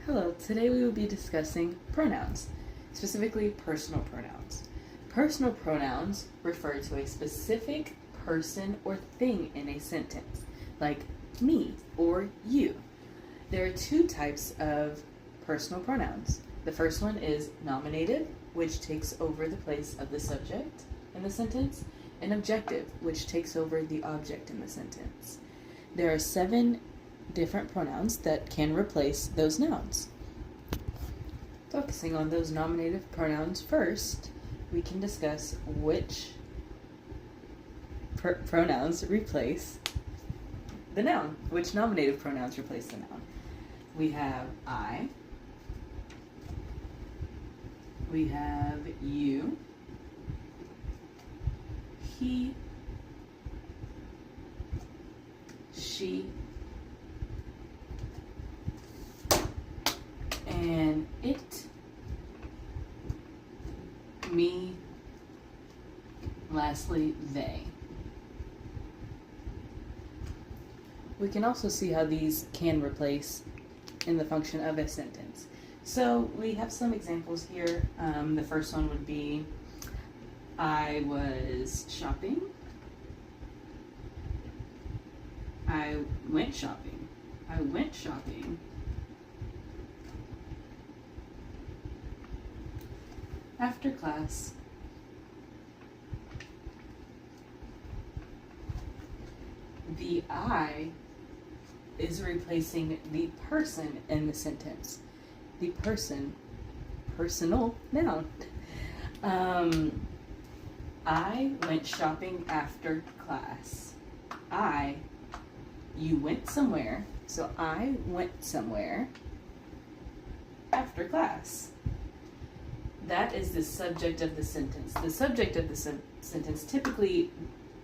Hello, today we will be discussing pronouns, specifically personal pronouns. Personal pronouns refer to a specific person or thing in a sentence, like me or you. There are two types of personal pronouns. The first one is nominative, which takes over the place of the subject in the sentence, and objective, which takes over the object in the sentence. There are 7 different pronouns that can replace those nouns. Focusing on those nominative pronouns first, we can discuss which pronouns replace the noun, which nominative pronouns replace the noun. We have I, we have you, he, she, and it, me, lastly, they. We can also see how these can replace in the function of a sentence. So we have some examples here. The first one would be, I was shopping. I went shopping. I went shopping. After class. The I is replacing the person in the sentence. The person, personal noun. I went shopping after class. You went somewhere, so I went somewhere after class. That is the subject of the sentence. The subject of the sentence typically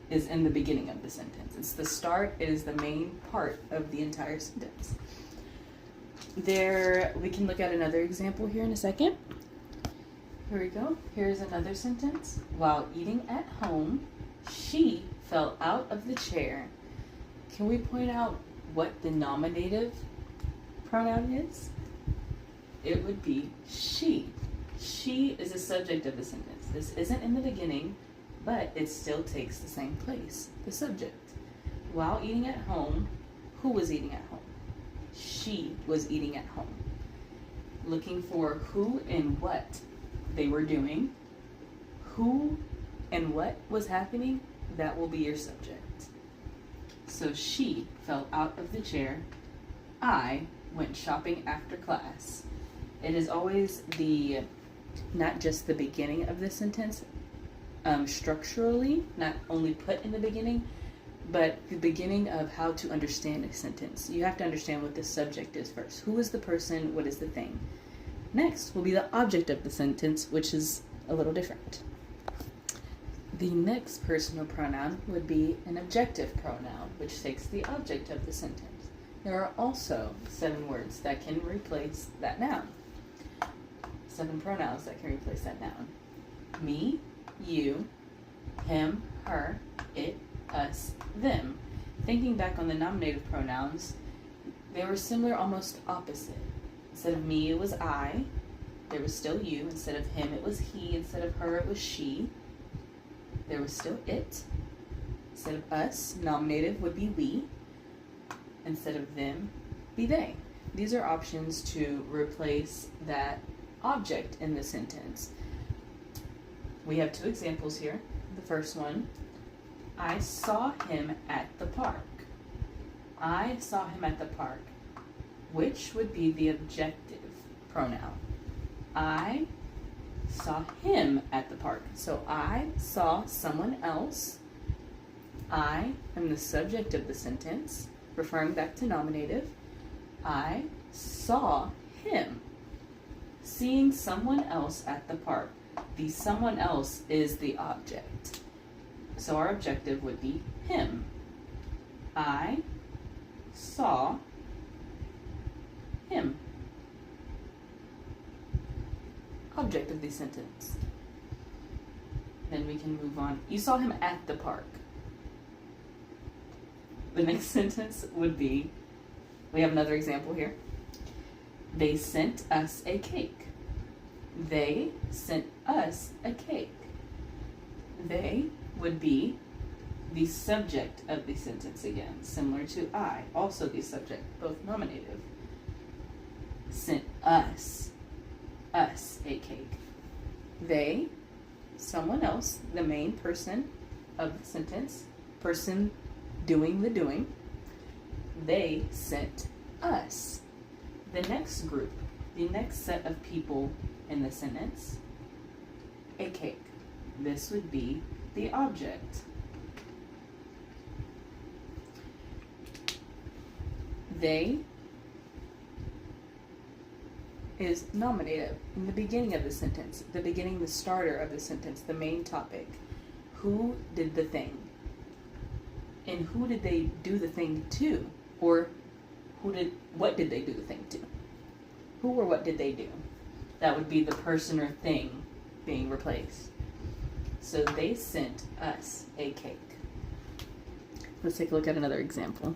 is in the beginning of the sentence. It's the start, it is the main part of the entire sentence. We can look at another example here in a second. Here we go. Here's another sentence. While eating at home, she fell out of the chair. Can we point out what the nominative pronoun is? It would be she. She is the subject of the sentence. This isn't in the beginning, but it still takes the same place, the subject. While eating at home, who was eating at home? She was eating at home. Looking for who and what they were doing, who and what was happening, that will be your subject. So she fell out of the chair. I went shopping after class. It is always not just the beginning of the sentence, structurally, not only put in the beginning, but the beginning of how to understand a sentence. You have to understand what the subject is first. Who is the person? What is the thing? Next will be the object of the sentence, which is a little different. The next personal pronoun would be an objective pronoun, which takes the object of the sentence. There are also 7 words that can replace that noun. 7 pronouns that can replace that noun. Me, you, him, her, it, us, them. Thinking back on the nominative pronouns, they were similar, almost opposite. Instead of me, it was I. There was still you. Instead of him, it was he. Instead of her, it was she. There was still it. Instead of us, nominative would be we. Instead of them, be they. These are options to replace that object in the sentence. We have 2 examples here. The first one, I saw him at the park. I saw him at the park. Which would be the objective pronoun? I saw him at the park. So I saw someone else. I am the subject of the sentence, referring back to nominative. I saw him. Seeing someone else at the park. The someone else is the object. So our objective would be him. I saw him. Object of the sentence. Then we can move on. You saw him at the park. The next sentence would be, we have another example here. They sent us a cake. They sent us a cake. They would be the subject of the sentence again, similar to I, also the subject, both nominative. Sent us a cake. They, someone else, the main person of the sentence, person doing the doing. They sent us. The next group, the next set of people in the sentence, a cake. This would be the object. They is nominative in the beginning of the sentence, the beginning, the starter of the sentence, the main topic. Who did the thing? And who did they do the thing to? Or what did they do the thing to? Who or what did they do? That would be the person or thing being replaced. So they sent us a cake. Let's take a look at another example.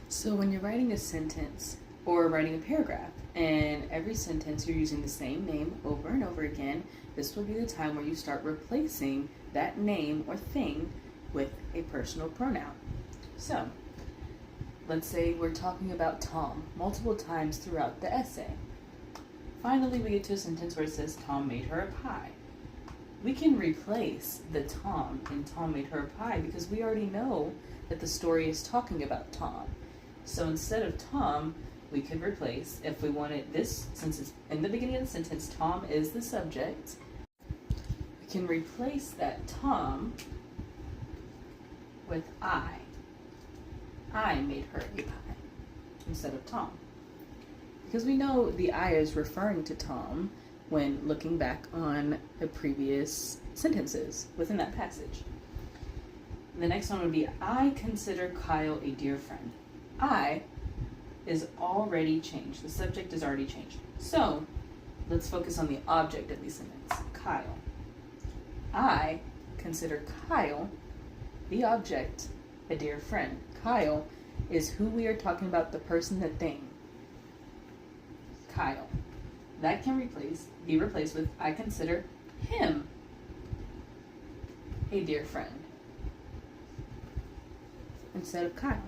So when you're writing a sentence or writing a paragraph, and every sentence you're using the same name over and over again, this will be the time where you start replacing that name or thing with a personal pronoun. So, let's say we're talking about Tom multiple times throughout the essay. Finally, we get to a sentence where it says, Tom made her a pie. We can replace the Tom in Tom made her a pie because we already know that the story is talking about Tom. So instead of Tom, we could replace, if we wanted this, since it's in the beginning of the sentence, Tom is the subject, we can replace that Tom with I. I made her a pie instead of Tom. Because we know the I is referring to Tom when looking back on the previous sentences within that passage. The next one would be, I consider Kyle a dear friend. I is already changed. The subject is already changed. So let's focus on the object of the sentence, Kyle. I consider Kyle, the object, a dear friend. Kyle is who we are talking about, the person, the thing. Kyle. That can be replaced with, I consider him a dear friend instead of Kyle.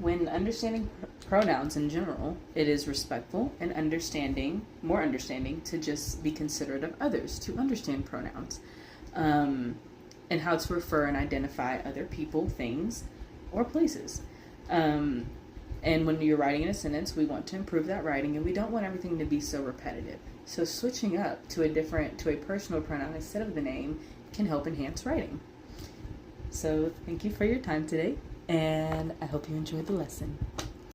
When understanding pronouns in general, it is respectful and more understanding to just be considerate of others, to understand pronouns, and how to refer and identify other people, things, or places. And when you're writing in a sentence, we want to improve that writing, and we don't want everything to be so repetitive. So switching up to a personal pronoun instead of the name can help enhance writing. So thank you for your time today, and I hope you enjoyed the lesson.